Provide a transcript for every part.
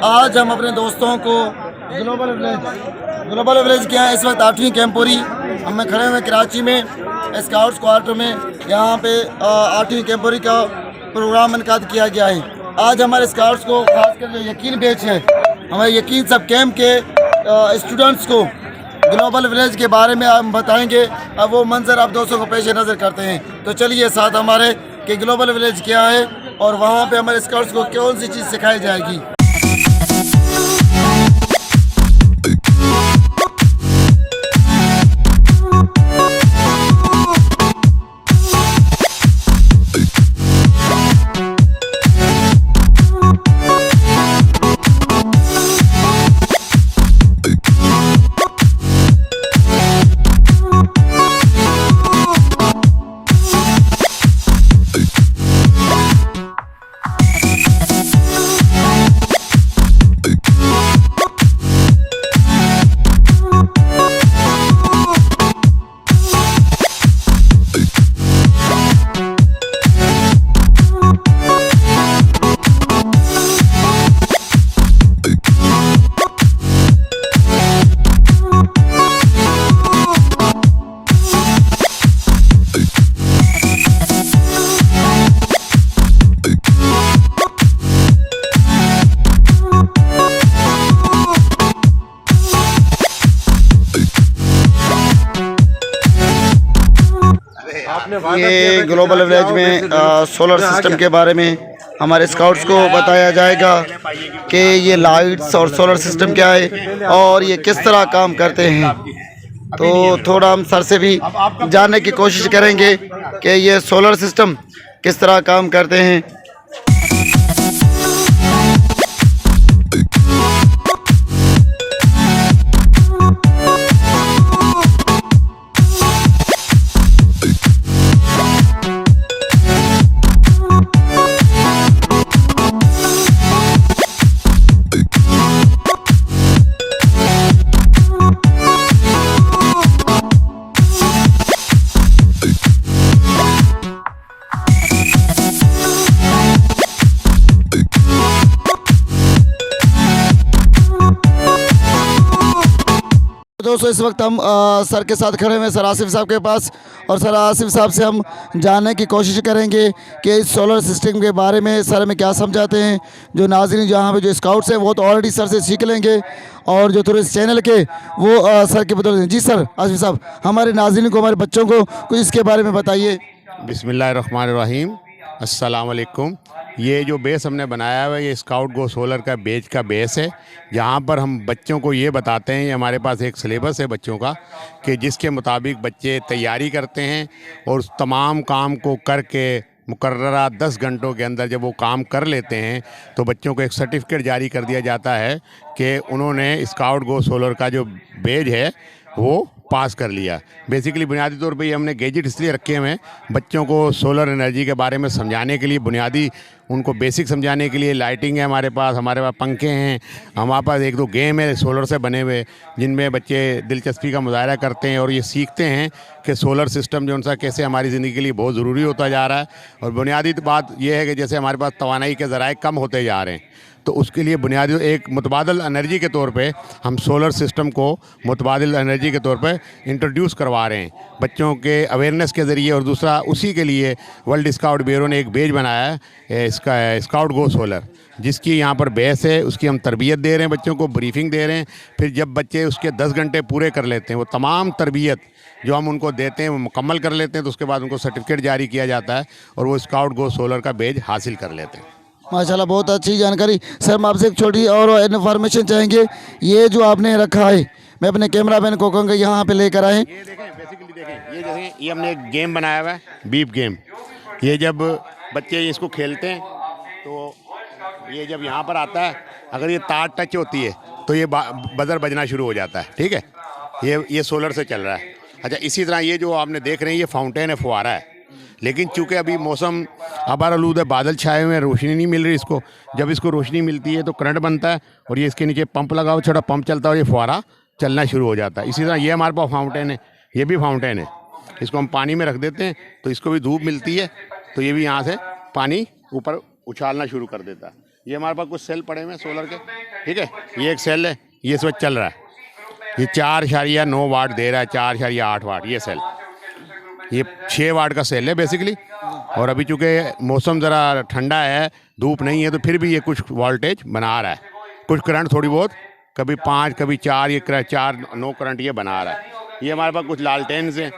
आज हम अपने दोस्तों को ग्लोबल विलेज के यहाँ इस वक्त 8वीं कैंप हो रही। हम खड़े हुए कराची में स्काउट्स क्वार्टर में। यहाँ पे 8वीं कैंपोरी का प्रोग्राम इनका किया गया है। आज हमारे स्काउट्स को खासकर जो यकीन बैच है, हमारे यकीन सब कैंप के स्टूडेंट्स को ग्लोबल विलेज के बारे में हम बताएंगे। अब वो मंजर आप दोस्तों को पेश नज़र करते हैं। तो चलिए साथ हमारे कि ग्लोबल विलेज क्या है और वहाँ पे हमारे स्काउट्स को कौन सी चीज़ सिखाई जाएगी। ये ग्लोबल विलेज में सोलर सिस्टम के बारे में हमारे स्काउट्स को बताया जाएगा कि ये लाइट्स और सोलर सिस्टम क्या है और ये किस तरह काम करते हैं। तो थोड़ा हम सर से भी जानने की कोशिश करेंगे कि ये सोलर सिस्टम किस तरह काम करते हैं। दोस्तों इस वक्त हम सर के साथ खड़े हुए सर आसिफ साहब के पास और सर आसिफ साहब से हम जानने की कोशिश करेंगे कि इस सोलर सिस्टम के बारे में सर हमें क्या समझाते हैं। जो नाज़रीन जहाँ पे जो स्काउट्स हैं वो तो ऑलरेडी सर से सीख लेंगे और जो थोड़े चैनल के वो सर के बदौलत। जी सर आसिफ साहब, हमारे नाज़रीन को, हमारे बच्चों को कुछ इसके बारे में बताइए। बिस्मिल्लाहिर्रहमानिर्रहीम, अस्सलाम वालेकुम। ये जो बेस हमने बनाया हुआ है ये स्काउट गो सोलर का बेच का बेस है, जहाँ पर हम बच्चों को ये बताते हैं। ये हमारे पास एक सिलेबस है बच्चों का कि जिसके मुताबिक बच्चे तैयारी करते हैं और उस तमाम काम को करके मुकर्ररा 10 घंटों के अंदर जब वो काम कर लेते हैं तो बच्चों को एक सर्टिफिकेट जारी कर दिया जाता है कि उन्होंने स्काउट गो सोलर का जो बेज है वो पास कर लिया। बेसिकली बुनियादी तौर पे ये हमने गैजेट इसलिए रखे हुए हैं बच्चों को सोलर एनर्जी के बारे में समझाने के लिए, बुनियादी उनको बेसिक समझाने के लिए। लाइटिंग है हमारे पास पंखे हैं, हमारे पास 1-2 गेम है सोलर से बने हुए जिनमें बच्चे दिलचस्पी का मुजाहरा करते हैं और ये सीखते हैं कि सोलर सिस्टम जो उनसा कैसे हमारी ज़िंदगी के लिए बहुत ज़रूरी होता जा रहा है। और बुनियादी बात यह है कि जैसे हमारे पास तवानाई के ज़राए कम होते जा रहे हैं तो उसके लिए बुनियादी एक मुतबादिल एनर्जी के तौर पे हम सोलर सिस्टम को मुतबादिल एनर्जी के तौर पे इंट्रोड्यूस करवा रहे हैं बच्चों के अवेयरनेस के ज़रिए। और दूसरा उसी के लिए वर्ल्ड स्काउट ब्यूरो ने एक बेज बनाया है इसका स्काउट गो सोलर, जिसकी यहाँ पर बेस है। उसकी हम तरबियत दे रहे हैं, बच्चों को ब्रीफिंग दे रहे हैं। फिर जब बच्चे उसके 10 घंटे पूरे कर लेते हैं, वो तमाम तरबियत जो हम उनको देते हैं वो मुकम्मल कर लेते हैं, तो उसके बाद उनको सर्टिफिकेट जारी किया जाता है और वो स्काउट गो सोलर का बेज हासिल कर लेते हैं। माशाल्लाह, बहुत अच्छी जानकारी। सर हम आपसे एक छोटी और इन्फॉर्मेशन चाहेंगे। ये जो आपने रखा है, मैं अपने कैमरा मैन को कहूँगा यहाँ पे लेकर आएँ। ये देखें, बेसिकली देखें, ये हमने एक गेम बनाया हुआ है, बीप गेम। ये जब बच्चे इसको खेलते हैं तो ये जब यहाँ पर आता है, अगर ये तार टच होती है तो ये बजर बजना शुरू हो जाता है। ठीक है, ये सोलर से चल रहा है। अच्छा, इसी तरह ये जो आपने देख रहे हैं ये फाउंटेन है, फुहारा है। लेकिन चूँकि अभी मौसम आबार आलूद है, बादल छाए हुए हैं, रोशनी नहीं मिल रही इसको। जब इसको रोशनी मिलती है तो करंट बनता है और ये इसके नीचे पंप लगा हुआ, छोटा पंप चलता है और ये फुहारा चलना शुरू हो जाता है। इसी तरह ये हमारे पास फाउंटेन है, ये भी फाउंटेन है। इसको हम पानी में रख देते हैं तो इसको भी धूप मिलती है तो ये भी यहाँ से पानी ऊपर उछालना शुरू कर देता है। ये हमारे पास कुछ सेल पड़े हुए हैं सोलर के, ठीक है। ये एक सेल है, ये इस वक्त चल रहा है, ये 4.9 वाट दे रहा है, 4.8 वाट ये सेल। ये 6 वाट का सेल है बेसिकली। और अभी चूँकि मौसम ज़रा ठंडा है, धूप नहीं है, तो फिर भी ये कुछ वोल्टेज बना रहा है, कुछ करंट थोड़ी बहुत, कभी 5 कभी 4, ये 4-9 करंट ये बना रहा है। ये हमारे पास कुछ लालटेन हैं,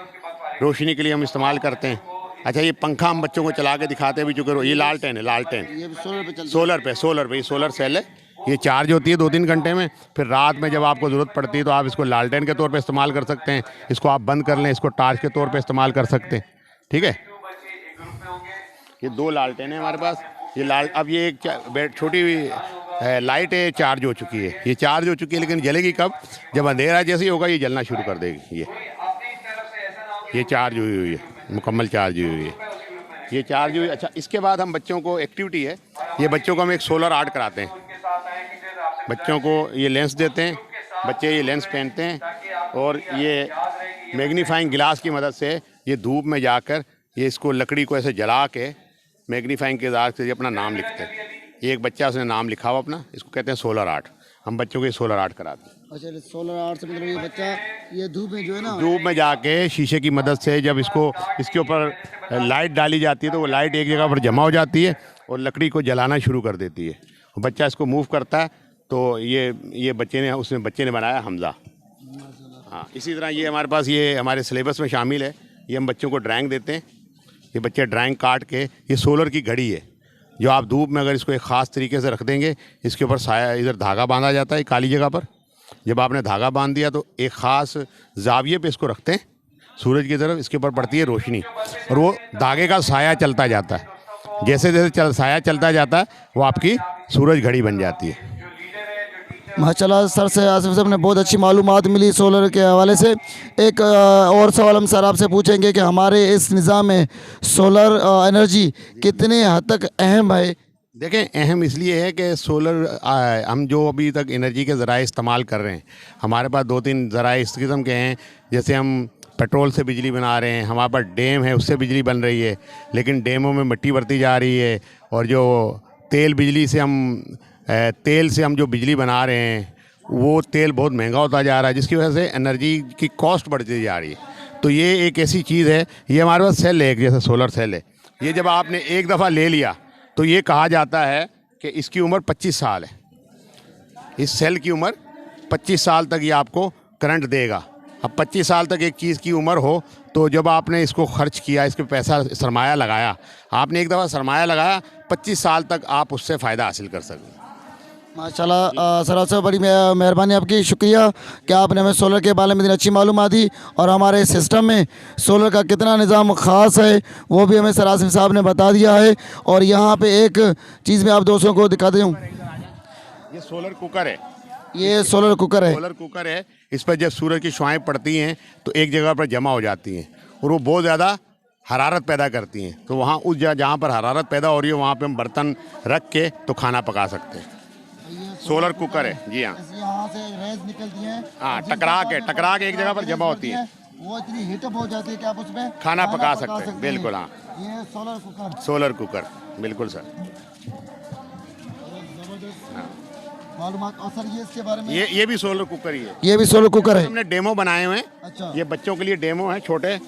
रोशनी के लिए हम इस्तेमाल करते हैं। अच्छा, ये पंखा हम बच्चों को चला के दिखाते हैं भी, चूँकि ये लालटेन है, लालटेन ये सोलर पे चलता सोलर पे ये सोलर सेल है। ये चार्ज होती है 2-3 घंटे में, फिर रात में जब आपको ज़रूरत पड़ती है तो आप इसको लालटेन के तौर पे इस्तेमाल कर सकते हैं। इसको आप बंद कर लें, इसको टार्च के तौर पे इस्तेमाल कर सकते हैं, ठीक है। ये 2 लालटेन है हमारे पास। ये अब ये एक छोटी लाइट है, चार्ज हो चुकी है, ये चार्ज हो चुकी है, लेकिन जलेगी कब, जब अंधेरा जैसे ही होगा ये जलना शुरू कर देगी। ये चार्ज हुई है, मुकम्मल चार्ज हुई है, ये चार्ज हुई। अच्छा, इसके बाद हम बच्चों को एक्टिविटी है, ये बच्चों को हम एक सोलर आर्ट कराते हैं। बच्चों को ये लेंस देते हैं, बच्चे ये लेंस पहनते हैं और ये मैग्नीफाइंग गिलास की मदद से ये धूप में जाकर ये इसको लकड़ी को ऐसे जला के मैग्नीफाइंग के जार से ये अपना नाम लिखते हैं। ये एक बच्चा उसने नाम लिखा हुआ अपना, इसको कहते हैं सोलर आर्ट। हम बच्चों को ये सोलर आर्ट कराते हैं। अच्छा, सोलर आर्ट से मतलब ये बच्चा ये धूप में जो है ना, धूप में जाके शीशे की मदद से जब इसके ऊपर लाइट डाली जाती है तो वो लाइट एक जगह पर जमा हो जाती है और लकड़ी को जलाना शुरू कर देती है। बच्चा इसको मूव करता है तो ये बच्चे ने बनाया हमज़ा। हाँ, इसी तरह ये हमारे पास ये हमारे सिलेबस में शामिल है। ये हम बच्चों को ड्राइंग देते हैं, ये बच्चे ड्राइंग काट के, ये सोलर की घड़ी है जो आप धूप में अगर इसको एक ख़ास तरीके से रख देंगे, इसके ऊपर साया, इधर धागा बांधा जाता है काली जगह पर। जब आपने धागा बांध दिया तो एक ख़ास जाविये पे इसको रखते हैं सूरज की तरफ, इसके ऊपर पड़ती है रोशनी और वो धागे का साया चलता जाता है। जैसे जैसे साया चलता जाता है वो आपकी सूरज घड़ी बन जाती है। माशाल्लाह सर से आसिफ साहब ने बहुत अच्छी मालूमात मिली सोलर के हवाले से। एक और सवाल हम सर आपसे पूछेंगे कि हमारे इस निज़ाम में सोलर एनर्जी कितने हद तक अहम है? देखें, अहम इसलिए है कि सोलर हम जो अभी तक एनर्जी के ज़राए इस्तेमाल कर रहे हैं, हमारे पास 2-3 ज़राए इस किस्म के हैं। जैसे हम पेट्रोल से बिजली बना रहे हैं, हमारे पास डैम है उससे बिजली बन रही है, लेकिन डैमों में मिट्टी बढ़ती जा रही है। और जो तेल से हम जो बिजली बना रहे हैं वो तेल बहुत महंगा होता जा रहा है, जिसकी वजह से एनर्जी की कॉस्ट बढ़ती जा रही है। तो ये एक ऐसी चीज़ है, ये हमारे पास सेल है एक, जैसे सोलर सेल है, ये जब आपने एक दफ़ा ले लिया तो ये कहा जाता है कि इसकी उम्र 25 साल है। इस सेल की उम्र 25 साल तक ये आपको करंट देगा। अब 25 साल तक एक चीज़ की उम्र हो तो जब आपने इसको खर्च किया, इसके पैसा सरमाया लगाया, आपने एक दफ़ा सरमाया लगाया, 25 साल तक आप उससे फ़ायदा हासिल कर सकते हैं। माशाल्लाह सर, आपसे बड़ी मेहरबानी आपकी, शुक्रिया कि आपने हमें सोलर के बारे में इतनी अच्छी मालूमात दी और हमारे सिस्टम में सोलर का कितना निज़ाम ख़ास है वो भी हमें सर आसिफ साहब ने बता दिया है। और यहाँ पे एक चीज़ मैं आप दोस्तों को दिखा दूँ, ये सोलर कुकर है, ये सोलर कुकर है। सोलर कुकर है, इस पर जब सूरज की शुआएँ पड़ती हैं तो एक जगह पर जमा हो जाती हैं और वो बहुत ज़्यादा हरारत पैदा करती हैं। तो वहाँ उस जहाँ पर हरारत पैदा हो रही है वहाँ पे हम बर्तन रख के तो खाना पका सकते हैं। सोलर कुकर है जी। हाँ, यहाँ से रेज निकलती हैं, हाँ, टकरा के एक जगह पर जमा होती है, वो इतनी हीटअप हो जाती है कि आप उसमें खाना पका सकते हैं। बिल्कुल, हाँ, ये सोलर कुकर, सोलर कुकर, बिल्कुल सर। मालूमात। और सर ये इसके बारे में, ये भी सोलर कुकर ही है, ये भी सोलर कुकर है। हमने डेमो बनाए हुए हैं। अच्छा, ये बच्चों के लिए डेमो है, छोटे,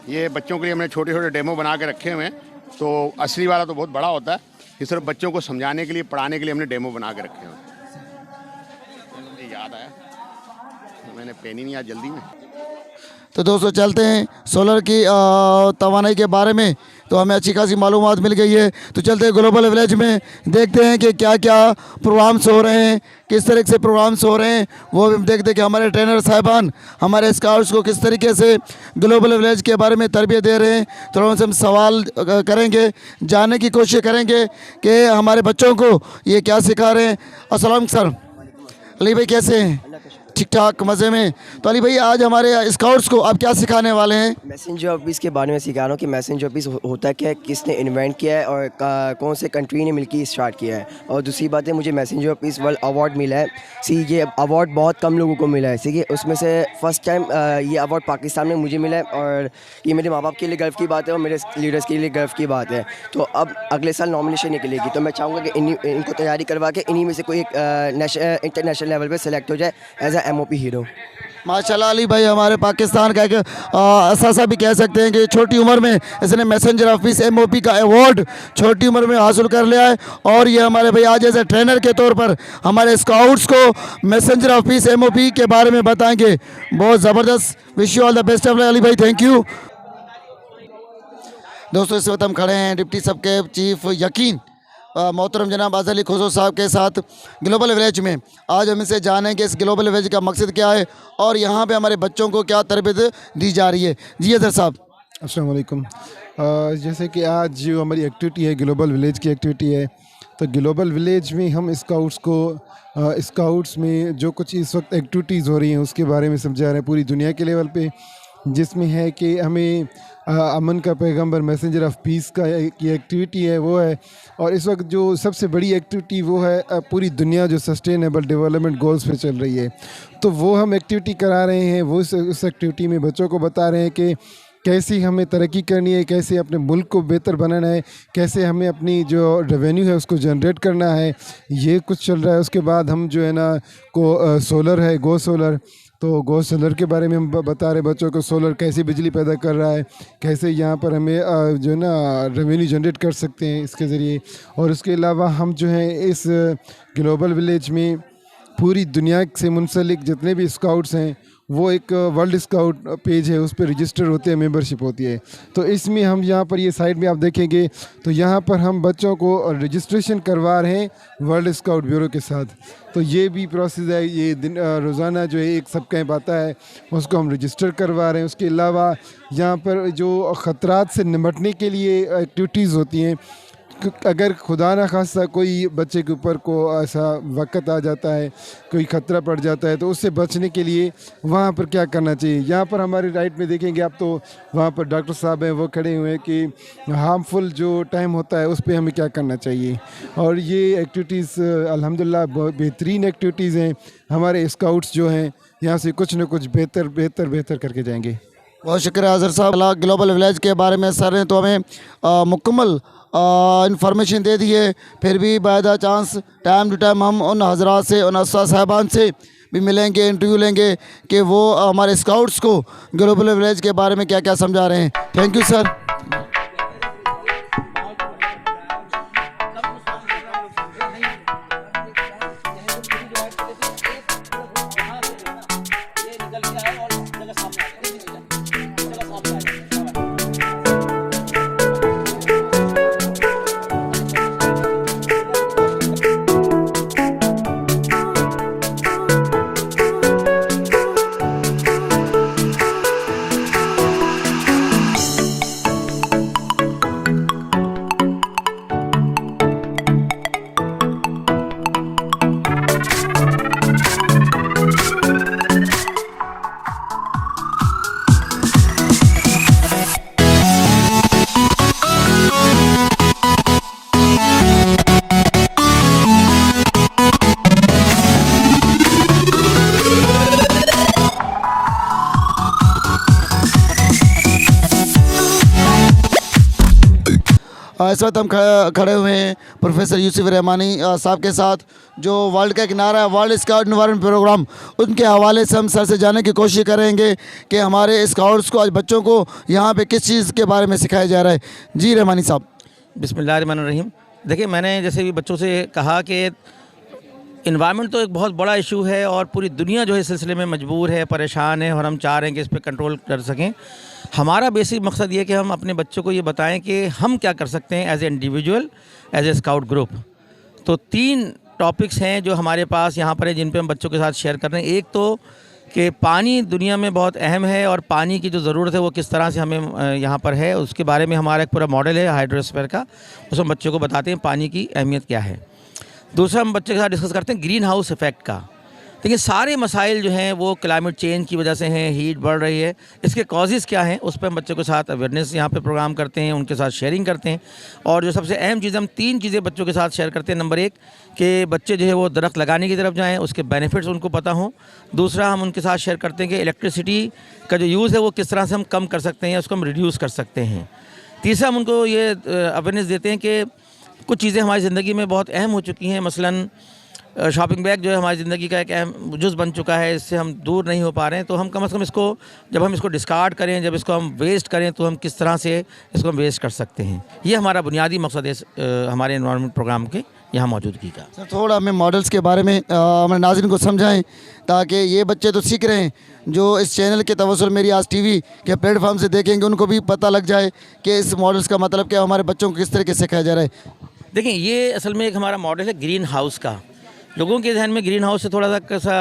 ये बच्चों के लिए हमने छोटे छोटे डेमो बना के रखे हुए हैं। तो असली वाला तो बहुत बड़ा होता है, ये सिर्फ बच्चों को समझाने के लिए, पढ़ाने के लिए हमने डेमो बना के रखे हुए हैं। मुझे याद आया, मैंने पेन ही नहीं आज जल्दी में। तो दोस्तों चलते हैं सोलर की तवानाई के बारे में, तो हमें अच्छी खासी मालूमात मिल गई है। तो चलते हैं ग्लोबल विलेज में, देखते हैं कि क्या क्या प्रोग्राम्स हो रहे हैं, किस तरीके से प्रोग्राम्स हो रहे हैं, वो भी देखते हैं कि हमारे ट्रेनर साहिबान हमारे स्काउट्स को किस तरीके से ग्लोबल विलेज के बारे में तरबियत दे रहे हैं। तो उनसे हम सवाल करेंगे, जानने की कोशिश करेंगे कि हमारे बच्चों को ये क्या सिखा रहे हैं। अस्सलाम सर, अली भाई कैसे हैं? ठीक ठाक मज़े में। तो अली भाई आज हमारे स्काउट्स को आप क्या सिखाने वाले हैं? मैसेंजर ऑफ पीस के बारे में सिखा रहा हूँ कि मैसेंजर ऑफ पीस होता क्या है, किसने इन्वेंट किया है और कौन से कंट्री ने मिलकर स्टार्ट किया है। और दूसरी बात है, मुझे messenger of peace world award मिला है। ये अवार्ड बहुत कम लोगों को मिला है, ठीक है। उसमें से फर्स्ट टाइम ये अवार्ड पाकिस्तान में मुझे मिला है और ये मेरे माँ बाप के लिए गर्व की बात है और मेरे लीडर्स के लिए गर्व की बात है। तो अब अगले साल नॉमिनेशन निकलेगी, तो मैं चाहूँगा कि इनको तैयारी करवा के इन्हीं में से कोई एक इंटरनेशनल लेवल पर सेलेक्ट हो जाए एज अ MOP हीरो। माशाल्लाह अली भाई हमारे पाकिस्तान का एक ऐसा भी कह सकते हैं कि छोटी उम्र में इसने मैसेंजर ऑफ पीस MOP का अवार्ड छोटी उम्र में हासिल कर लिया है। और ये हमारे भाई आज एज ए ट्रेनर के तौर पर हमारे स्काउट्स को मैसेंजर ऑफ पीस MOP के बारे में बताएंगे। बहुत ज़बरदस्त, wish you all the best of luck Ali भाई, थैंक यू। दोस्तों इस वक्त हम खड़े हैं डिप्टी सब कैब चीफ यकीन मोहतरम जनाब आज़ अली खुसरो साहब के साथ ग्लोबल विलेज में। आज हम इनसे जानेंगे इस ग्लोबल विलेज का मकसद क्या है और यहाँ पे हमारे बच्चों को क्या तरबियत दी जा रही है। जी अजहर साहब। अस्सलाम वालेकुम। जैसे कि आज जो हमारी एक्टिविटी है ग्लोबल विलेज की एक्टिविटी है, तो ग्लोबल विलेज में हम स्काउट्स में जो कुछ इस वक्त एक्टिविटीज़ हो रही हैं उसके बारे में समझा रहे हैं पूरी दुनिया के लेवल पे, जिसमें है कि हमें अमन का पैगंबर मैसेंजर ऑफ पीस का की एक्टिविटी है वो है। और इस वक्त जो सबसे बड़ी एक्टिविटी वो है पूरी दुनिया जो सस्टेनेबल डेवलपमेंट गोल्स पे चल रही है, तो वो हम एक्टिविटी करा रहे हैं। वो उस एक्टिविटी में बच्चों को बता रहे हैं कि कैसे हमें तरक्की करनी है, कैसे अपने मुल्क को बेहतर बनाना है, कैसे हमें अपनी जो रेवेन्यू है उसको जनरेट करना है, ये कुछ चल रहा है। उसके बाद हम जो है ना सोलर है, गो सोलर, तो गो सोलर के बारे में हम बता रहे बच्चों को सोलर कैसे बिजली पैदा कर रहा है, कैसे यहाँ पर हमें जो है ना रेवेन्यू जनरेट कर सकते हैं इसके ज़रिए। और उसके अलावा हम जो है इस ग्लोबल विलेज में पूरी दुनिया से मुंसलिक जितने भी स्काउट्स हैं वो एक वर्ल्ड स्काउट पेज है, उस पर रजिस्टर होते हैं, मेंबरशिप होती है। तो इसमें हम यहाँ पर ये साइड में आप देखेंगे तो यहाँ पर हम बच्चों को रजिस्ट्रेशन करवा रहे हैं वर्ल्ड स्काउट ब्यूरो के साथ। तो ये भी प्रोसेस है, ये दिन रोज़ाना जो है एक सब कैंप आता है उसको हम रजिस्टर करवा रहे हैं। उसके अलावा यहाँ पर जो ख़तरात से निपटने के लिए एक्टिविटीज़ होती हैं, अगर खुदा न खास्ता कोई बच्चे के ऊपर को ऐसा वक़्त आ जाता है, कोई ख़तरा पड़ जाता है, तो उससे बचने के लिए वहाँ पर क्या करना चाहिए। यहाँ पर हमारे राइट में देखेंगे आप तो वहाँ पर डॉक्टर साहब हैं, वो खड़े हुए हैं कि हार्मफुल जो टाइम होता है उस पर हमें क्या करना चाहिए। और ये एक्टिविटीज़ अल्हम्दुलिल्लाह बहुत बेहतरीन एक्टिविटीज़ हैं। हमारे स्काउट्स जो हैं यहाँ से कुछ न कुछ बेहतर करके जाएंगे। बहुत शुक्रिया अजहर साहब। ग्लोबल विलेज के बारे में सर ने तो हमें मुकम्मल इंफॉर्मेशन दे दी है, फिर भी by the chance time to time हम उन हजरात से, उन उस्ताद साहबान से भी मिलेंगे, इंटरव्यू लेंगे कि वो हमारे स्काउट्स को ग्लोबल विलेज के बारे में क्या क्या समझा रहे हैं। Thank you sir. इस वक्त हम खड़े हुए हैं प्रोफेसर यूसुफ रहमानी साहब के साथ, जो वर्ल्ड का एक नारा है वर्ल्ड स्काउट एनवायरनमेंट प्रोग्राम, उनके हवाले से हम सर से जानने की कोशिश करेंगे कि हमारे स्काउट्स को, आज बच्चों को यहाँ पे किस चीज़ के बारे में सिखाया जा रहा है। जी रहमानी साहब। बिस्मिल्लाहिर्रहमानिर्रहीम। देखिए, मैंने जैसे भी बच्चों से कहा कि इन्वायरमेंट तो एक बहुत बड़ा इशू है और पूरी दुनिया जो है इस सिलसिले में मजबूर है, परेशान है, और हम चाह रहे हैं कि इस पर कंट्रोल कर सकें। हमारा बेसिक मकसद ये कि हम अपने बच्चों को ये बताएं कि हम क्या कर सकते हैं as a individual, as a scout group. तो 3 टॉपिक्स हैं जो हमारे पास यहाँ पर है, जिन पे हम बच्चों के साथ शेयर कर रहे हैं। एक तो कि पानी दुनिया में बहुत अहम है और पानी की जो ज़रूरत है वो किस तरह से हमें यहाँ पर है, उसके बारे में हमारा एक पूरा मॉडल है हाइड्रोस्फीयर का, उसमें बच्चों को बताते हैं पानी की अहमियत क्या है। दूसरा, हम बच्चे के साथ डिस्कस करते हैं ग्रीन हाउस इफ़ेक्ट का। देखिए सारे मसाइल जो हैं वो क्लाइमेट चेंज की वजह से हैं, हीट बढ़ रही है, इसके कॉजेज़ क्या हैं उस पर हम बच्चों के साथ अवेयरनेस यहाँ पे प्रोग्राम करते हैं, उनके साथ शेयरिंग करते हैं। और जो सबसे अहम चीज़ हम 3 चीज़ें बच्चों के साथ शेयर करते हैं। नंबर 1 कि बच्चे जो है वो दरख्त लगाने की तरफ जाएँ, उसके बेनिफिट्स उनको पता हों। दूसरा हम उनके साथ शेयर करते हैं कि इलेक्ट्रिसिटी का जो यूज़ है वो किस तरह से हम कम कर सकते हैं या उसको हम रिड्यूस कर सकते हैं। तीसरा हम उनको ये अवेयरनेस देते हैं कि कुछ चीज़ें हमारी ज़िंदगी में बहुत अहम हो चुकी हैं, मसलन शॉपिंग बैग जो है हमारी ज़िंदगी का एक अहम जुज़ बन चुका है, इससे हम दूर नहीं हो पा रहे हैं। तो हम कम से कम इसको, जब हम इसको डिस्कार्ड करें, जब इसको हम वेस्ट करें, तो हम किस तरह से इसको हम वेस्ट कर सकते हैं। ये हमारा बुनियादी मकसद है हमारे एनवायरनमेंट प्रोग्राम के यहाँ मौजूदगी का। सर थोड़ा हमें मॉडल्स के बारे में हमारे नाज़रीन को समझाएं, ताकि ये बच्चे तो सीख रहे हैं, जो इस चैनल के तवस्सुल मेरी आज टीवी के प्लेटफॉर्म से देखेंगे उनको भी पता लग जाए कि इस मॉडल्स का मतलब क्या, हमारे बच्चों को किस तरीके से सिखाया जा रहा है। देखिए ये असल में एक हमारा मॉडल है ग्रीन हाउस का। लोगों के जहन में ग्रीन हाउस से थोड़ा सा कैसा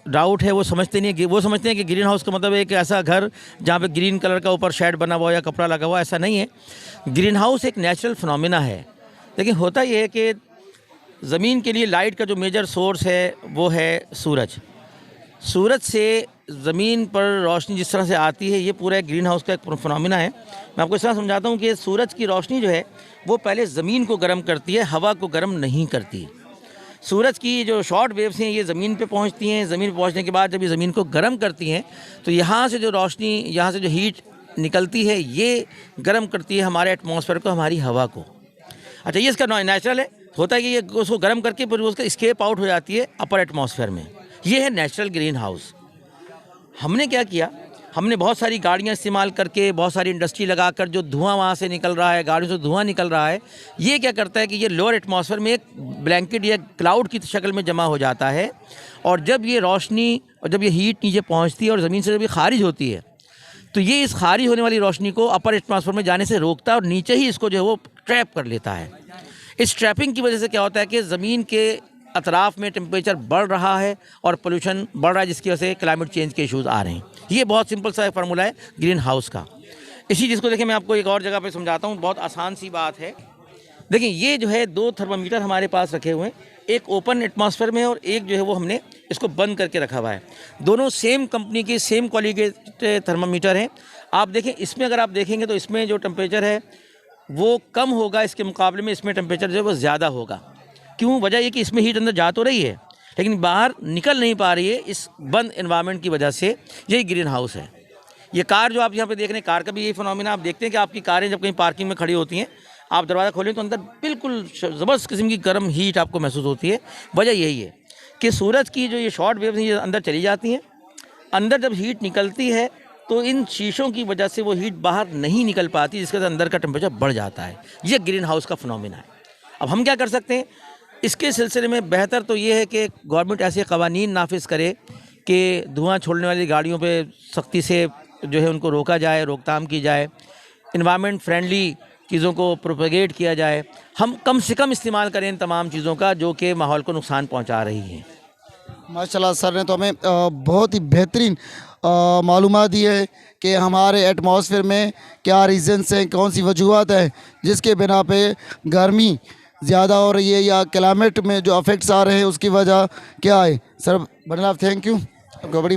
डाउट है, वो समझते नहीं है। वो समझते हैं कि ग्रीन हाउस का मतलब एक ऐसा घर जहाँ पे ग्रीन कलर का ऊपर शेड बना हुआ या कपड़ा लगा हुआ, ऐसा नहीं है। ग्रीन हाउस एक नेचुरल फिनोमिना है। लेकिन होता ये है कि ज़मीन के लिए लाइट का जो मेजर सोर्स है वो है सूरज। सूरज से ज़मीन पर रोशनी जिस तरह से आती है, ये पूरा एक ग्रीन हाउस का एक फिनोमिना है। मैं आपको इस तरह समझाता हूँ कि सूरज की रोशनी जो है वो पहले ज़मीन को गर्म करती है, हवा को गर्म नहीं करती। सूरज की जो शॉर्ट वेव्स हैं ये ज़मीन पे पहुंचती हैं। ज़मीन पे पहुंचने के बाद जब ये ज़मीन को गर्म करती हैं तो यहाँ से जो रोशनी, यहाँ से जो हीट निकलती है, ये गर्म करती है हमारे एटमॉस्फेयर को, हमारी हवा को। अच्छा, ये इसका नेचुरल है। होता है कि ये उसको गर्म करके फिर उसका स्केप आउट हो जाती है अपर एटमॉस्फेयर में। ये है नेचुरल ग्रीन हाउस। हमने क्या किया, हमने बहुत सारी गाड़ियाँ इस्तेमाल करके, बहुत सारी इंडस्ट्री लगाकर जो धुआं वहाँ से निकल रहा है, गाड़ियों से धुआं निकल रहा है, ये क्या करता है कि ये लोअर एटमॉस्फेयर में एक ब्लैंकेट या क्लाउड की शक्ल में जमा हो जाता है। और जब ये रोशनी और जब ये हीट नीचे पहुँचती है और ज़मीन से जब ये खारिज होती है, तो ये इस खारिज होने वाली रोशनी को अपर एटमॉस्फेयर में जाने से रोकता है और नीचे ही इसको जो है वो ट्रैप कर लेता है। इस ट्रैपिंग की वजह से क्या होता है कि ज़मीन के अतराफ़ में टेम्परेचर बढ़ रहा है और पोल्यूशन बढ़ रहा है, जिसकी वजह से क्लाइमेट चेंज के इशूज़ आ रहे हैं। ये बहुत सिंपल सा फार्मूला है ग्रीन हाउस का। इसी चीज़ को देखिए मैं आपको एक और जगह पे समझाता हूँ, बहुत आसान सी बात है। देखिए ये जो है 2 थर्मामीटर हमारे पास रखे हुए हैं, एक ओपन एटमॉस्फेयर में और एक जो है वो हमने इसको बंद करके रखा हुआ है। दोनों सेम कंपनी के सेम क्वालिटी के थर्मामीटर हैं। आप देखें, इसमें अगर आप देखेंगे तो इसमें जो टेम्परेचर है वो कम होगा, इसके मुकाबले में इसमें टेम्परेचर जो है वो ज़्यादा होगा। क्यों? वजह ये कि इसमें हीट अंदर जा तो रही है लेकिन बाहर निकल नहीं पा रही है इस बंद एनवायरनमेंट की वजह से। यही ग्रीन हाउस है। ये कार जो आप यहाँ पे देख रहे हैं, कार का भी यही फिनोमिना आप देखते हैं कि आपकी कारें जब कहीं पार्किंग में खड़ी होती हैं, आप दरवाज़ा खोलें तो अंदर बिल्कुल ज़बरदस्त किस्म की गर्म हीट आपको महसूस होती है। वजह यही है कि सूरज की जो ये शॉर्ट वेव्स हैं ये अंदर चली जाती हैं। अंदर जब हीट निकलती है तो इन शीशों की वजह से वो हीट बाहर नहीं निकल पाती, जिसके वजह से अंदर का टेम्परेचर बढ़ जाता है। ये ग्रीन हाउस का फिनोमिना है। अब हम क्या कर सकते हैं इसके सिलसिले में? बेहतर तो ये है कि गवर्नमेंट ऐसे क़वानीन नाफिज करे कि धुआं छोड़ने वाली गाड़ियों पे सख्ती से जो है उनको रोका जाए, रोकथाम की जाए, इन्वायरमेंट फ्रेंडली चीज़ों को प्रोपेगेट किया जाए। हम कम से कम इस्तेमाल करें इन तमाम चीज़ों का जो कि माहौल को नुकसान पहुंचा रही हैं। माशाल्लाह सर ने तो हमें बहुत ही बेहतरीन मालूमात दी है कि हमारे एटमॉस्फेयर में क्या रीज़न्स हैं, कौन सी वजूहत है जिसके बिना पे गर्मी ज़्यादा हो रही है या क्लाइमेट में जो अफेक्ट्स आ रहे हैं उसकी वजह क्या है। सर बड़ा थैंक यू आपको बड़ी।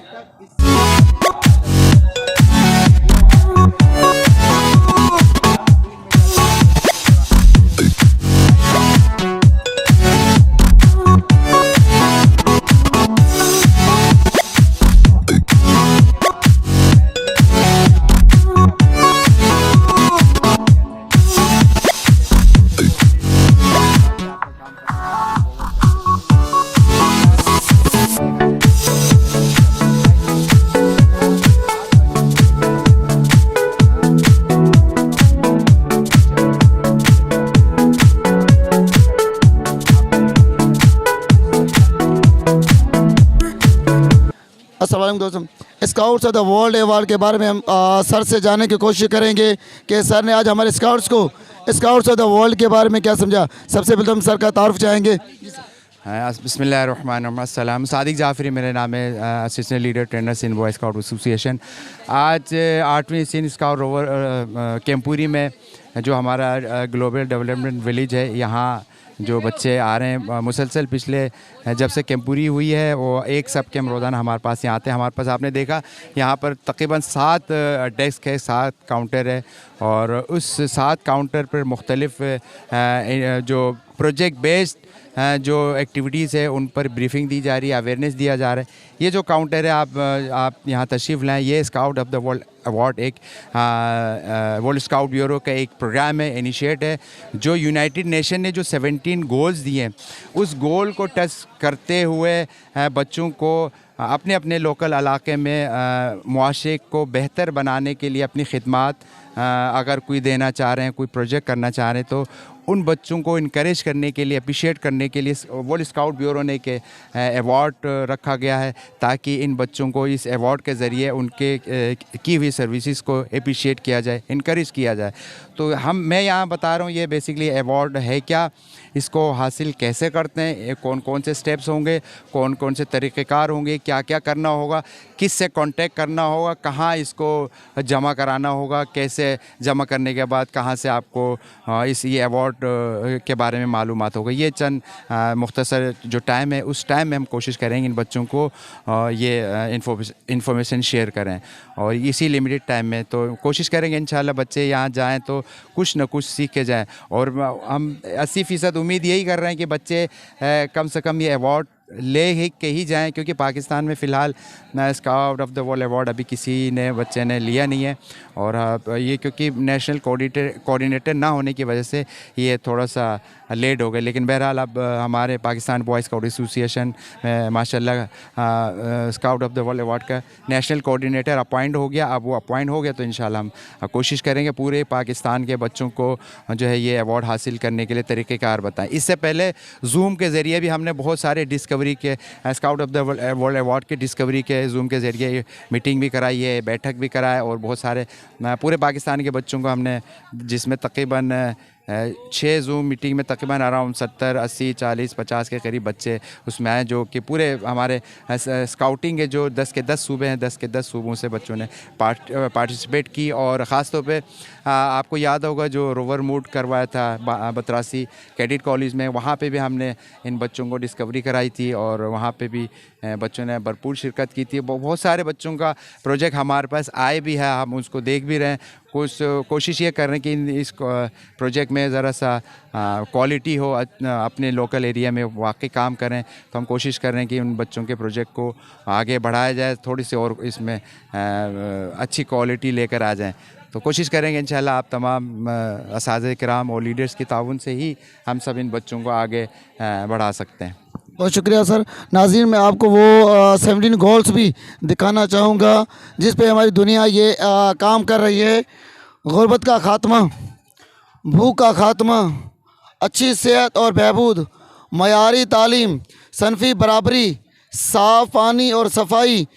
अस्सलाम दोस्तों, scouts of the world award के बारे में हम सर से जानने की कोशिश करेंगे कि सर ने आज हमारे स्काउट्स को स्काउट्स ऑफ द वर्ल्ड के बारे में क्या समझा। सबसे पहले हम सर का तारुफ चाहेंगे। बिस्मिल्लाहिर्रहमानिर्रहीम। सादिक जाफरी मेरा नाम है, assistant leader trainers in boy scout association. आज 8वीं सीन स्काउट रोवर केमपुरी में जो हमारा ग्लोबल डेवलपमेंट विलेज है, यहाँ जो बच्चे आ रहे हैं मुसलसल पिछले जब से कैंपुरी हुई है वो एक सब कैंप रोज़ाना हमारे पास यहाँ आते हैं। हमारे पास आपने देखा यहाँ पर तकरीबन 7 डेस्क है, 7 काउंटर है और उस 7 काउंटर पर मुख्तलिफ जो प्रोजेक्ट बेस्ड जो एक्टिविटीज़ है उन पर ब्रीफिंग दी जा रही है, अवेयरनेस दिया जा रहा है। ये जो काउंटर है आप यहाँ तशरीफ़ लाएँ, ये scout of the world award एक वर्ल्ड स्काउट ब्यूरो का एक प्रोग्राम है, इनिशिएट है, जो यूनाइटेड नेशन ने जो 17 गोल्स दिए हैं उस गोल को टच करते हुए बच्चों को अपने अपने लोकल इलाके में मुआशरे को बेहतर बनाने के लिए अपनी खिदमात अगर कोई देना चाह रहे हैं, कोई प्रोजेक्ट करना चाह रहे हैं तो उन बच्चों को इनकरेज करने के लिए, अप्रिशिएट करने के लिए वर्ल्ड स्काउट ब्यूरो ने के अवार्ड रखा गया है ताकि इन बच्चों को इस अवार्ड के ज़रिए उनके की हुई सर्विसेज को अप्रिशिएट किया जाए, इनकरेज किया जाए। तो मैं यहाँ बता रहा हूँ ये बेसिकली अवार्ड है क्या, इसको हासिल कैसे करते हैं, कौन कौन से स्टेप्स होंगे, कौन कौन से तरीक़ेकार होंगे, क्या क्या करना होगा, किस से कांटेक्ट करना होगा, कहाँ इसको जमा कराना होगा, कैसे जमा करने के बाद कहाँ से आपको ये अवार्ड के बारे में मालूमात होगा। ये चंद मुख्तसर जो टाइम है उस टाइम में हम कोशिश करेंगे इन बच्चों को ये इन्फॉर्मेशन शेयर करें और इसी लिमिटेड टाइम में तो कोशिश करेंगे इंशाल्लाह बच्चे यहाँ जाएँ तो कुछ न कुछ सीख के जाएँ। और हम 80% उम्मीद यही कर रहे हैं कि बच्चे कम से कम ये अवार्ड ले के ही जाएं क्योंकि पाकिस्तान में फ़िलहाल scout of the world award अभी किसी ने बच्चे ने लिया नहीं है और ये क्योंकि नेशनल कोऑर्डिनेटर ना होने की वजह से ये थोड़ा सा लेट हो गए। लेकिन बहरहाल अब हमारे पाकिस्तान बॉय स्काउट एसोसिएशन माशाल्लाह scout of the world award का नेशनल कोऑर्डिनेटर अपॉइंट हो गया। अब वो अपॉइंट हो गया तो इंशाल्लाह हम कोशिश करेंगे पूरे पाकिस्तान के बच्चों को जो है ये अवार्ड हासिल करने के लिए तरीक़ेकार बताएं। इससे पहले जूम के ज़रिए भी हमने बहुत सारे डिस्कवरी के scout of the world award के डिस्कवरी के जूम के ज़रिए मीटिंग भी कराई है, बैठक भी कराए और बहुत सारे पूरे पाकिस्तान के बच्चों को हमने जिसमें तकरीबन 6 जूम मीटिंग में तकरीबन अराउंड 70, 80, 40, 50 के करीब बच्चे उसमें आए जो कि पूरे हमारे स्काउटिंग के जो 10 के 10 सूबे हैं 10 के 10 सूबों से बच्चों ने पार्टिसिपेट की। और ख़ास तौर पे आपको याद होगा जो रोवर मूड करवाया था बतरासी कैडेट कॉलेज में, वहाँ पे भी हमने इन बच्चों को डिस्कवरी कराई थी और वहाँ पे भी बच्चों ने भरपूर शिरकत की थी। बहुत सारे बच्चों का प्रोजेक्ट हमारे पास आए भी है, हम उसको देख भी रहे हैं। कोशिश ये कर रहे हैं कि इस प्रोजेक्ट में ज़रा सा क्वालिटी हो, अपने लोकल एरिया में वाकई काम करें। तो हम कोशिश कर रहे हैं कि उन बच्चों के प्रोजेक्ट को आगे बढ़ाया जाए, थोड़ी सी और इसमें अच्छी क्वालिटी लेकर आ जाएं। तो कोशिश करेंगे इंशाल्लाह आप तमाम असातिज़े किराम और लीडर्स की ताउन से ही हम सब इन बच्चों को आगे बढ़ा सकते हैं। बहुत शुक्रिया सर। नाज़रीन, मैं आपको वो 17 गोल्स भी दिखाना चाहूँगा जिस पे हमारी दुनिया ये काम कर रही है। गुर्बत का खात्मा, भूख का खात्मा, अच्छी सेहत और बहबूद, मयारी तालीम, सनफ़ी बराबरी, साफ़ पानी और सफाई,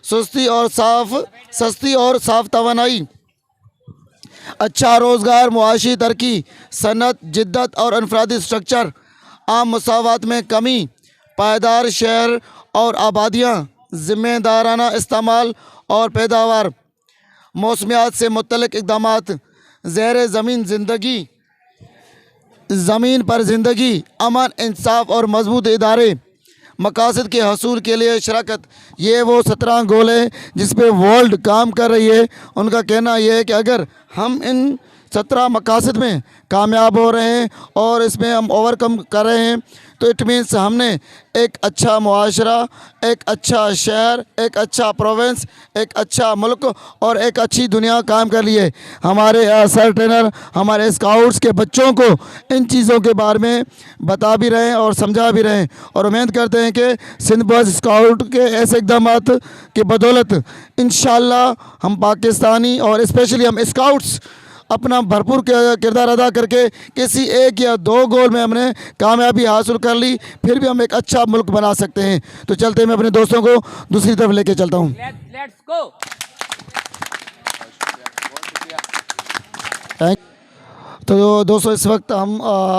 सस्ती और साफ़ तवानाई, अच्छा रोज़गार, मुआशी तरक्की, सनत, जिद्दत और अनफरादी स्ट्रक्चर, आम मसावात में कमी, पायदार शहर और आबादियाँ, ज़िम्मेदाराना इस्तेमाल और पैदावार, मौसमियात से मुतल्लिक़ इक़दामात, ज़ेर ज़मीन ज़िंदगी, ज़मीन पर ज़िंदगी, अमन, इंसाफ और मजबूत इदारे, मकासद के हसूल के लिए शराकत। ये वो 17 गोल है जिस पे वर्ल्ड काम कर रही है। उनका कहना यह है कि अगर हम इन 17 मकासद में कामयाब हो रहे हैं और इसमें हम ओवरकम कर रहे हैं तो इट मीन्स हमने एक अच्छा मुआशरा, एक अच्छा शहर, एक अच्छा प्रोविंस, एक अच्छा मुल्क और एक अच्छी दुनिया काम कर लिए। हमारे सर ट्रेनर हमारे स्काउट्स के बच्चों को इन चीज़ों के बारे में बता भी रहे हैं और समझा भी रहे हैं और उम्मीद करते हैं कि सिंध बॉयज़ स्काउट के ऐसे इक़दामात की बदौलत इंशाअल्लाह हम पाकिस्तानी और स्पेशली हम स्काउट्स अपना भरपूर किरदार अदा करके किसी 1 या 2 गोल में हमने कामयाबी हासिल कर ली, फिर भी हम एक अच्छा मुल्क बना सकते हैं। तो चलते मैं अपने दोस्तों को दूसरी तरफ लेके चलता हूँ। Let's go. तो दोस्तों इस वक्त हम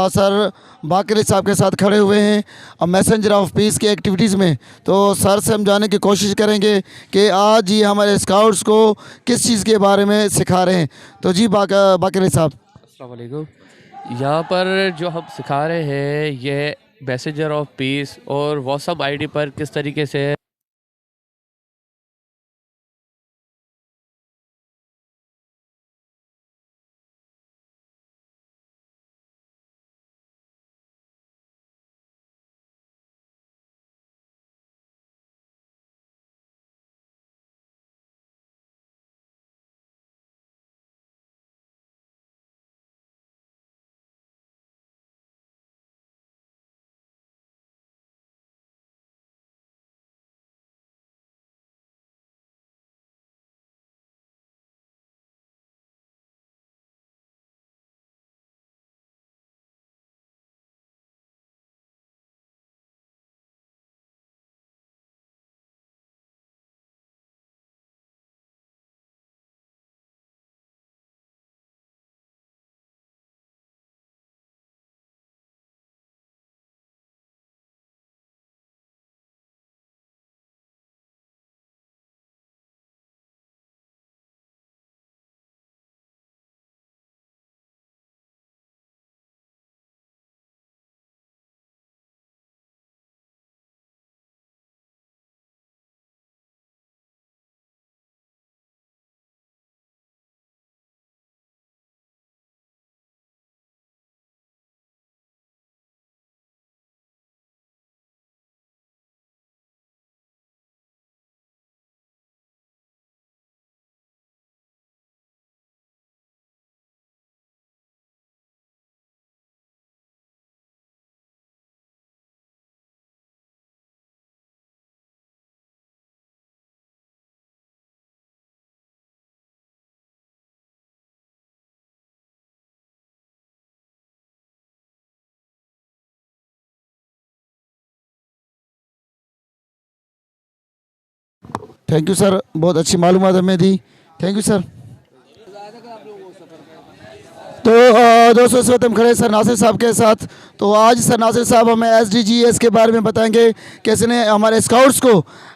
सर बाकर अली साहब के साथ खड़े हुए हैं मैसेंजर ऑफ पीस की एक्टिविटीज़ में। तो सर से हम जानने की कोशिश करेंगे कि आज ये हमारे स्काउट्स को किस चीज़ के बारे में सिखा रहे हैं। तो जी बाकर अली साहब। अस्सलाम वालेकुम। यहाँ पर जो हम सिखा रहे हैं ये मैसेंजर ऑफ पीस और व्हाट्सअप आईडी पर किस तरीके से थैंक यू सर, बहुत अच्छी मालूमात हमें दी। Thank you sir. तो दोस्तों इस वक्त हम खड़े सर नासिर साहब के साथ। तो आज सर नासिर साहब हमें SDGs के बारे में बताएंगे, कैसे ने हमारे स्काउट्स को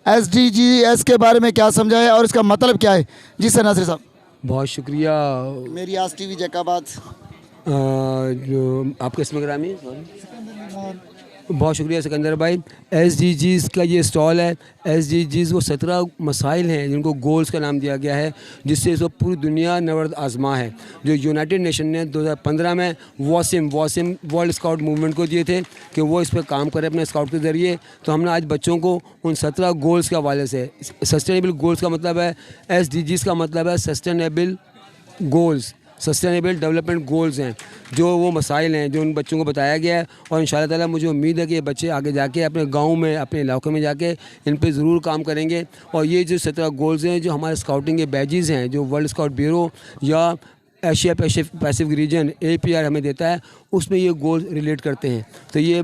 SDGs के बारे में क्या समझाया और इसका मतलब क्या है। जी सर नासिर साहब। बहुत शुक्रिया। मेरी आज TV जैकाबाद। जो आपके इसमें ग्रामी बहुत शुक्रिया सिकंदर भाई। SDGs का ये स्टॉल है। SDGs वो 17 मसाइल हैं जिनको गोल्स का नाम दिया गया है, जिससे इस वक्त पूरी दुनिया नवर्द आजमा है। जो यूनाइटेड नेशन ने 2015 में वॉसिम वर्ल्ड स्काउट मूवमेंट को दिए थे कि वो इस पर काम करे अपने स्काउट के ज़रिए। तो हमने आज बच्चों को उन 17 गोल्स के हवाले से, सस्टेनेबल गोल्स का मतलब है, SDGs का मतलब है sustainable goals, sustainable development goals हैं, जो वो मसाइल हैं जो उन बच्चों को बताया गया है। और इंशाल्लाह ताला मुझे उम्मीद है कि ये बच्चे आगे जाके अपने गांव में, अपने इलाकों में जाके इन पे ज़रूर काम करेंगे। और ये जो 17 गोल्स हैं, जो हमारे स्काउटिंग के बैजेज़ हैं, जो वर्ल्ड स्काउट ब्यूरो या एशिया पैसिफिक रीजन APR हमें देता है, उसमें ये गोल्स रिलेट करते हैं। तो ये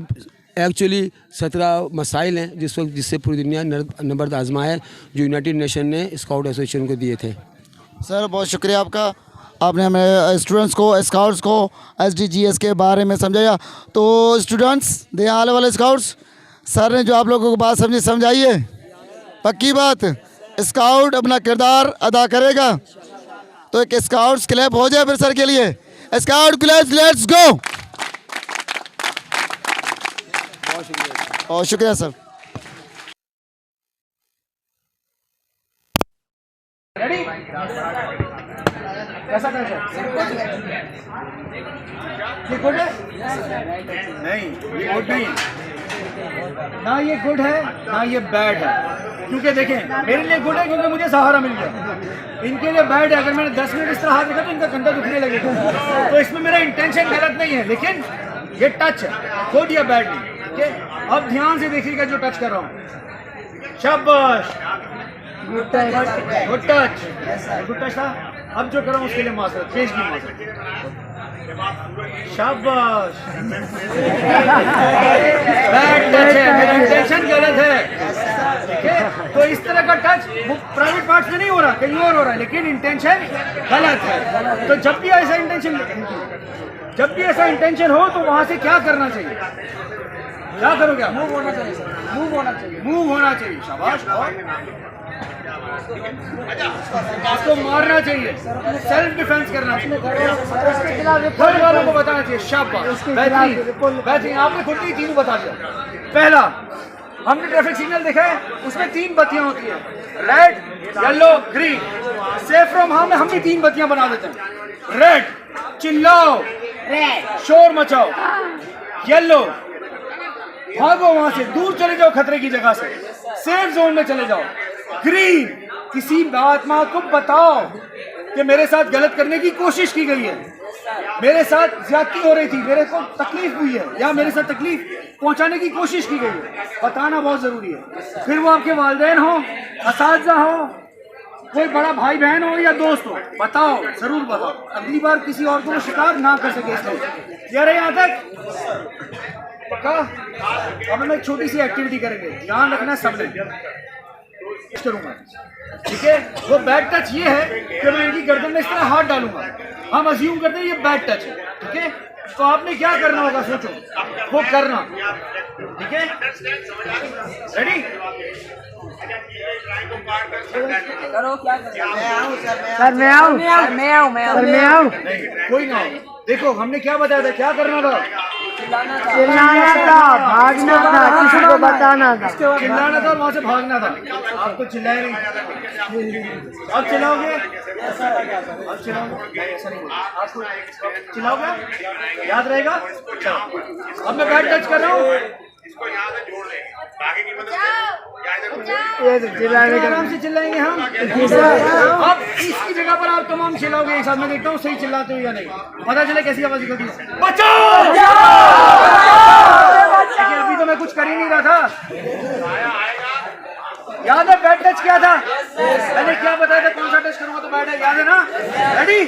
एक्चुअली 17 मसाइल हैं जिससे पूरी दुनिया नंबर आजमा है, जो यूनाइटेड नेशन ने स्काउट एसोसिएशन को दिए थे। सर बहुत शुक्रिया आपका, आपने हमें स्टूडेंट्स को, स्काउट्स को SDGs के बारे में समझाया। तो स्टूडेंट्स, दे आने वाले स्काउट्स, सर ने जो आप लोगों को बात समझाई है, पक्की बात, स्काउट अपना किरदार अदा करेगा। तो एक स्काउट्स क्लैप हो जाए फिर सर के लिए। Scout clap, let's go. बहुत शुक्रिया सर। कैसा ये गुड है? नहीं, ये गुड नहीं, ना ये गुड है ना ये बैड है। क्योंकि देखें, मेरे लिए गुड है क्योंकि मुझे सहारा मिल गया, इनके लिए बैड है। अगर मैंने 10 मिनट इस तरह हाथ रखा तो इनका कंधा दुखने लगेगा। तो इसमें मेरा इंटेंशन गलत नहीं है, लेकिन ये टच है, गुड या बैड नहीं। ठीक है, अब ध्यान से देखिएगा जो टच कर रहा हूँ। शाबाश, गुड टच, गुड टच था। अब जो कर रहा हूँ उसके लिए माजरत, पेश की माजरत। शाबाश, बैड टच है, मेरा इंटेंशन गलत है। ठीक है, तो इस तरह का टच वो प्राइवेट पार्ट में नहीं हो रहा, कहीं और हो रहा है, लेकिन इंटेंशन गलत है। तो जब भी ऐसा इंटेंशन हो तो वहां से क्या करना चाहिए? क्या करोगे आप? मूव होना चाहिए सर, मूव होना चाहिए, मूव होना चाहिए, शाबाश। आपको मारना चाहिए, सेल्फ डिफेंस करना चाहिए, घर वालों को बताना चाहिए, शाबाश, बेहतरीन। आपने खुद ही तीनों बता दिया। पहला, हमने ट्रैफिक सिग्नल देखा है, उसमें 3 बत्तियां होती हैं, red, yellow, green. Safe from harm में हम भी 3 बत्तियां बना देते हैं। रेड, चिल्लाओ, शोर मचाओ। येलो, भागो वहां से, दूर चले जाओ खतरे की जगह से, सेफ जोन में चले जाओ। ग्रीन, किसी आत्मा को बताओ कि मेरे साथ गलत करने की कोशिश की गई है, मेरे साथ ज्यादती हो रही थी, मेरे को तकलीफ हुई है या मेरे साथ तकलीफ पहुंचाने की कोशिश की गई है, बताना बहुत जरूरी है। फिर वो आपके वालिदैन हो, असातिज़ा हो, कोई बड़ा भाई बहन हो या दोस्त हो, बताओ, जरूर बताओ, अगली बार किसी और को शिकार ना कर सके इसलिए। क्या रहे यहाँ तक पक्का? अब हम एक छोटी सी एक्टिविटी करेंगे, ध्यान रखना सबने, करूंगा, ठीक है? वो बैड टच ये है कि मैं इनकी गर्दन में इस तरह हाथ डालूंगा, हम अज्यूम करते हैं ये बैड टच है, ठीक है? तो आपने क्या करना होगा, सोचो, वो करना, ठीक है? रेडी? करो, क्या सर, मैं आऊं। कोई ना, देखो हमने क्या बताया था, क्या करना था? चिल्लाना था, भागना था, किसी को बताना था, चिल्लाना था, वहां से भागना था। आप तो चिल्लाए नहीं, अब चिल्लाओगे, अब चिल्लाओगे, आपको चिल्लाओगे, याद रहेगा? चलो, अब मैं बैड टच कर रहा हूँ, इसको यहाँ से जोड़ लेंगे, आगे की मदद आराम से चिल्लाएंगे हम। अब इसकी जगह पर आप तमाम चिल्लाओगे एक साथ, मैं देखता हूँ सही चिल्लाते हो या नहीं, पता चले कैसी आवाज निकलती है। बचाओ! लेकिन अभी तो मैं कुछ कर ही नहीं रहा था। याद है बैड टच क्या था? मैंने क्या बताया था, कौन सा टच करूंगा तो बैड है, याद है ना? रेडी?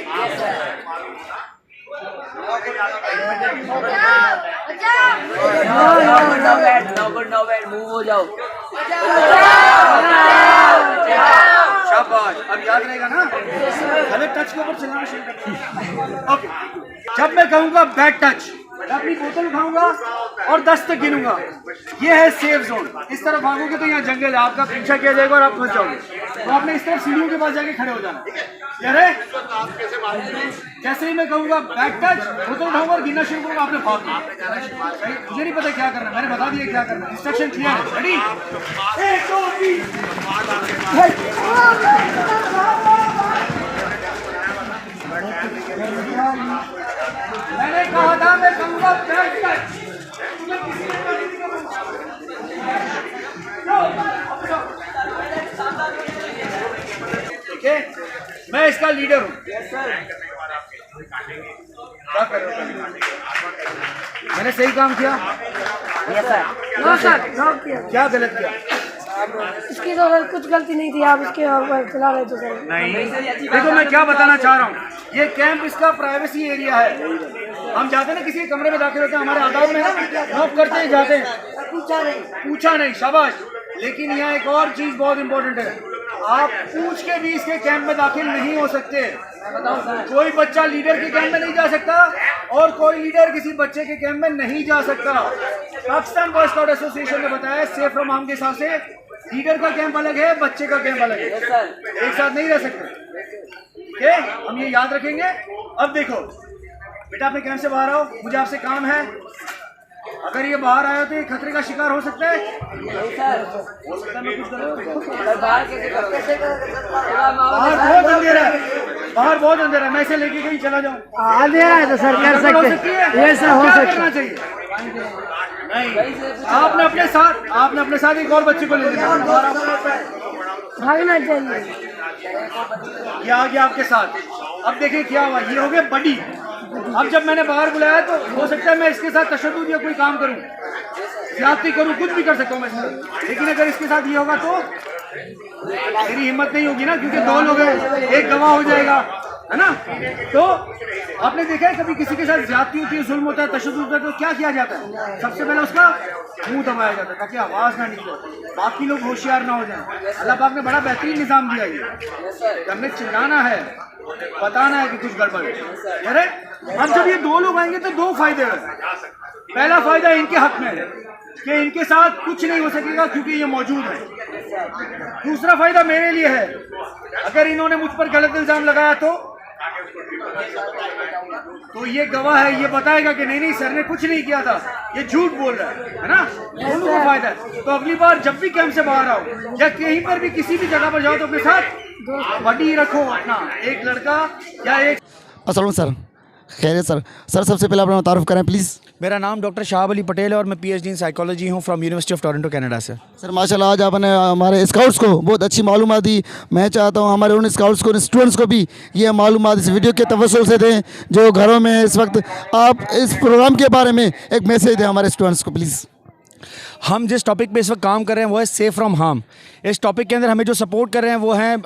नो बैड, मूव हो जाओ। शाबाश, अब याद रहेगा ना? हमें टच के ऊपर चलाना शुरू करना। ओके, जब मैं कहूंगा बैड टच, मैं अपनी बोतल उठाऊंगा और 10 तक गिनूंगा, ये है सेफ जोन। इस तरफ भागोगे तो यहाँ जंगल है, आपका पीछा किया जाएगा और आप फंस जाओगे, तो आपने इस तरफ सीढ़ियों के पास जाके खड़े हो जाना, यार है? जैसे ही मैं कहूंगा बैड टच, बोतल उठाऊंगा और गिनना शुरू करूंगा, आपने भागना। मुझे नहीं पता क्या करना, मैंने बता दिया क्या करना, इंस्ट्रक्शन क्लियर है। रेडी? 1 2 3। मैंने कहा था मैं कहूंगा बैड टच, ठीक है? मैं इसका लीडर हूँ। क्या कर रहे हो? मैंने सही काम किया? नो सर, नो किया। क्या गलत किया? इसकी तो कुछ गलती नहीं थी, आप इसके ऊपर चला रहे थे सर। नहीं, देखो मैं क्या बताना चाह रहा हूँ, ये कैंप इसका प्राइवेसी एरिया है। हम जाते हैं ना, किसी कमरे में दाखिल होते हैं, हमारे आदाब में ना नॉक करते ही जाते हैं, पूछा नहीं, शाबाश। लेकिन यहाँ एक और चीज बहुत इंपॉर्टेंट है, आप पूछ के भी इसके कैंप में दाखिल नहीं हो सकते। कोई बच्चा लीडर के कैंप में नहीं जा सकता और कोई लीडर किसी बच्चे के कैंप में नहीं जा सकता। पाकिस्तान बॉय स्काउट एसोसिएशन ने बताया सेफ फ्रॉम हार्म के हिसाब से लीडर का कैंप अलग है, बच्चे का कैंप अलग है, एक साथ नहीं रह सकते, ठीक है? हम ये याद रखेंगे। अब देखो बेटा, अपने कैंप से बाहर आओ, मुझे आपसे काम है। अगर ये बाहर आया तो ये खतरे का शिकार हो सकता है, हो सकता है मैं कुछ गलत। बाहर बहुत अंधेरा है, बाहर बहुत अंधेरा है, मैं इसे लेके कहीं चला जाऊँ? अंधेरा है तो सर कर सकते हैं, ये सर हो सकता करना चाहिए। नहीं, आपने अपने साथ एक और बच्चे को ले लिया, भागना चाहिए। ये आ गया आपके साथ। अब देखिए क्या हुआ, ये हो गए बड़ी। अब जब मैंने बाहर बुलाया तो हो सकता है मैं इसके साथ तशद्दुद या कोई काम करूं, ज्यादती करूं, कुछ भी कर सकता हूं मैं। लेकिन अगर इसके साथ ये होगा तो मेरी हिम्मत नहीं होगी ना, क्योंकि 2 लोग हैं, एक गवाह हो जाएगा, है ना? तो आपने देखा है कभी किसी के साथ ज्यादती होती है, जुल्म होता है, तशद्दुद होता है, तो क्या किया जाता है? सबसे पहले उसका मुंह दबाया जाता है ताकि आवाज ना निकले, बाकी लोग होशियार ना हो जाए। अल्लाह पाक ने बड़ा बेहतरीन निजाम दिया है, हमने चिल्लाना है, बताना है कि कुछ गड़बड़ है। अब जब ये 2 लोग आएंगे तो 2 फायदे हैं। पहला फायदा इनके हक में है कि इनके साथ कुछ नहीं हो सकेगा क्योंकि ये मौजूद है। दूसरा फायदा मेरे लिए है, अगर इन्होंने मुझ पर गलत इल्जाम लगाया तो ये गवाह है, ये बताएगा कि नहीं सर ने कुछ नहीं किया था, ये झूठ बोल रहा है ना। दोनों को फायदा है। तो अगली बार जब भी कैंप से बाहर आओ या कहीं पर भी किसी भी जगह पर जाओ तो अपने साथ बडी रखो अपना, एक लड़का या एक। अस्सलाम सर, खैर सर। सर सबसे पहले अपना तारुफ करें प्लीज़। मेरा नाम डॉक्टर शाहब अली पटेल है और मैं PhD इन साइकोलॉजी हूँ from university of Toronto Canada से। सर माशाल्लाह आज आपने हमारे स्काउट्स को बहुत अच्छी मालूमात दी। मैं चाहता हूँ हमारे उन स्काउट्स को, स्टूडेंट्स को भी ये मालूमात इस वीडियो के तवज्जुह से दें जो घरों में इस वक्त। आप इस प्रोग्राम के बारे में एक मैसेज दें हमारे स्टूडेंट्स को प्लीज़। हम जिस टॉपिक पे इस वक्त काम कर रहे हैं वो है सेफ फ्रॉम हार्म। इस टॉपिक के अंदर हमें जो सपोर्ट कर रहे हैं वो हैं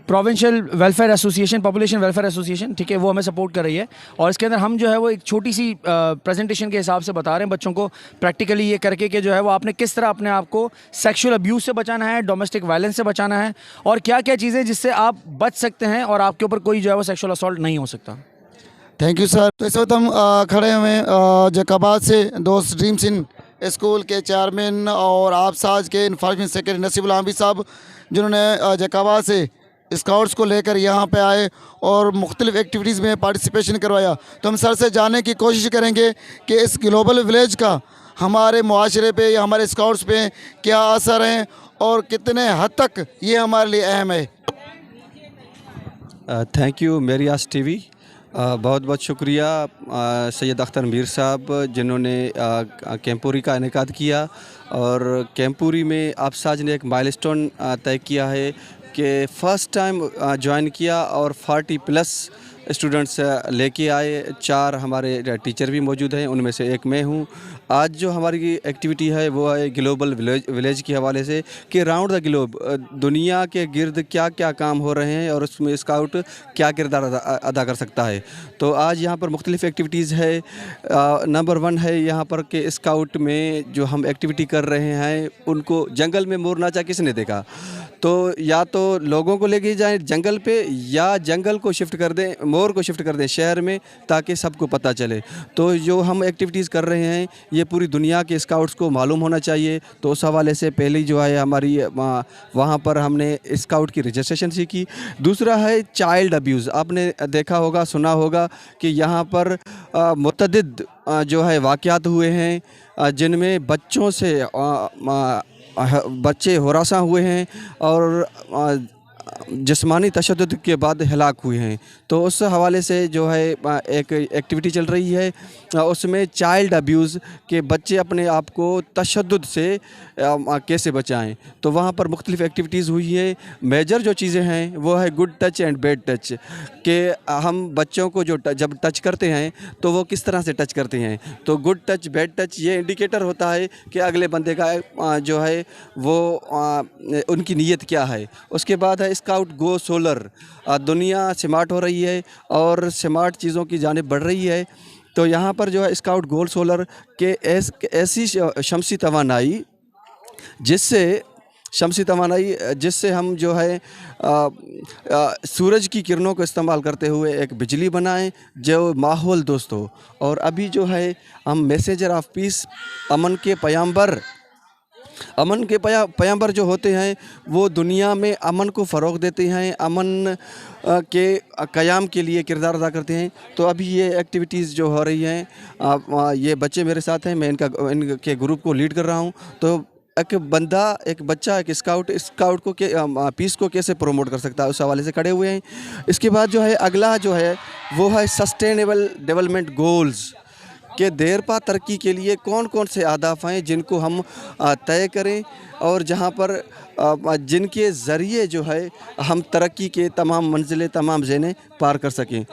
provincial welfare association, population welfare association, ठीक है, वो हमें सपोर्ट कर रही है। और इसके अंदर हम जो है वो एक छोटी सी प्रेजेंटेशन के हिसाब से बता रहे हैं बच्चों को प्रैक्टिकली ये करके कि जो है वो आपने किस तरह अपने आप को सेक्सुअल अब्यूज़ से बचाना है, डोमेस्टिक वायलेंस से बचाना है और क्या क्या चीज़ें जिससे आप बच सकते हैं और आपके ऊपर कोई जो है वो सेक्सुअल असॉल्ट नहीं हो सकता। Thank you sir. तो इस वक्त हम खड़े हुए हैं जैकाबाद से दोस्त ड्रीम्स इन स्कूल के चेयरमैन और आप साज के इन्फॉर्मेशन सेक्रेटरी नसीबुल आबिद साहब, जिन्होंने जैकाबाद से स्काउट्स को लेकर यहाँ पे आए और मुख्तलिफ़ एक्टिविटीज़ में पार्टिसिपेशन करवाया। तो हम सर से जानने की कोशिश करेंगे कि इस ग्लोबल विलेज का हमारे मुआशरे पे या हमारे स्काउट्स पे क्या असर है और कितने हद तक ये हमारे लिए अहम है। थैंक यू मेरियास टीवी, बहुत बहुत शुक्रिया सैयद अख्तर मीर साहब जिन्होंने कैंपुरी का इनेकाद किया। और कैंपुरी में आपसाज ने एक माइलस्टोन तय किया है कि फ़र्स्ट टाइम ज्वाइन किया और 40+ स्टूडेंट्स लेके आए। 4 हमारे टीचर भी मौजूद हैं, उनमें से एक मैं हूँ। आज जो हमारी एक्टिविटी है वो है ग्लोबल विलेज के हवाले से कि राउंड द ग्लोब दुनिया के गिर्द क्या क्या काम हो रहे हैं और उसमें स्काउट क्या किरदार अदा कर सकता है। तो आज यहाँ पर मुख्तलिफ़ एक्टिविटीज़ है। नंबर 1 है यहाँ पर कि स्काउट में जो हम एक्टिविटी कर रहे हैं उनको जंगल में मोर नाचा किसने देखा, तो या तो लोगों को लेके जाएं जंगल पे या जंगल को शिफ्ट कर दें, मोर को शिफ्ट कर दें शहर में, ताकि सबको पता चले। तो जो हम एक्टिविटीज़ कर रहे हैं ये पूरी दुनिया के स्काउट्स को मालूम होना चाहिए। तो उस हवाले से पहले जो है हमारी वहाँ पर हमने स्काउट की रजिस्ट्रेशन सीखी। दूसरा है चाइल्ड अब्यूज़। आपने देखा होगा, सुना होगा कि यहाँ पर मुतअद्दिद जो है वाक़यात हुए हैं जिनमें बच्चों से बच्चे हरासा हुए हैं और जिस्मानी तशद्दुद के बाद हलाक हुए हैं। तो उस हवाले से जो है एक एक्टिविटी चल रही है, उसमें चाइल्ड अब्यूज़ के बच्चे अपने आप को तशद्दुद से कैसे बचाएं। तो वहाँ पर मुख्तलिफ़ एक्टिविटीज़ हुई है। मेजर जो चीज़ें हैं वो है good touch and bad touch, कि हम बच्चों को जो जब टच करते हैं तो वो किस तरह से टच करते हैं। तो गुड टच बैड टच ये इंडिकेटर होता है कि अगले बंदे का जो है वो उनकी नीयत क्या है। उसके बाद है स्काउट गो सोलर। दुनिया स्मार्ट हो रही है और स्मार्ट चीज़ों की जानिब बढ़ रही है। तो यहाँ पर जो है स्काउट गो सोलर के ऐसी शमसी तवानाई जिससे हम जो है सूरज की किरणों को इस्तेमाल करते हुए एक बिजली बनाएं जो माहौल दोस्त हो। और अभी जो है हम मैसेंजर ऑफ पीस, अमन के पैगंबर जो होते हैं वो दुनिया में अमन को फ़रोग़ देते हैं, अमन के क़याम के लिए किरदार अदा करते हैं। तो अभी ये एक्टिविटीज़ जो हो रही हैं, ये बच्चे मेरे साथ हैं, मैं इनके ग्रुप को लीड कर रहा हूँ। तो एक बच्चा एक स्काउट को पीस को कैसे प्रमोट कर सकता है उस हवाले से खड़े हुए हैं। इसके बाद जो है अगला जो है वो है सस्टेनेबल डेवलपमेंट गोल्स, कि देर पा तरक्की के लिए कौन कौन से अहदाफ हैं जिनको हम तय करें और जहां पर जिनके ज़रिए जो है हम तरक्की के तमाम मंजिलें, तमाम ज़ेने पार कर सकें।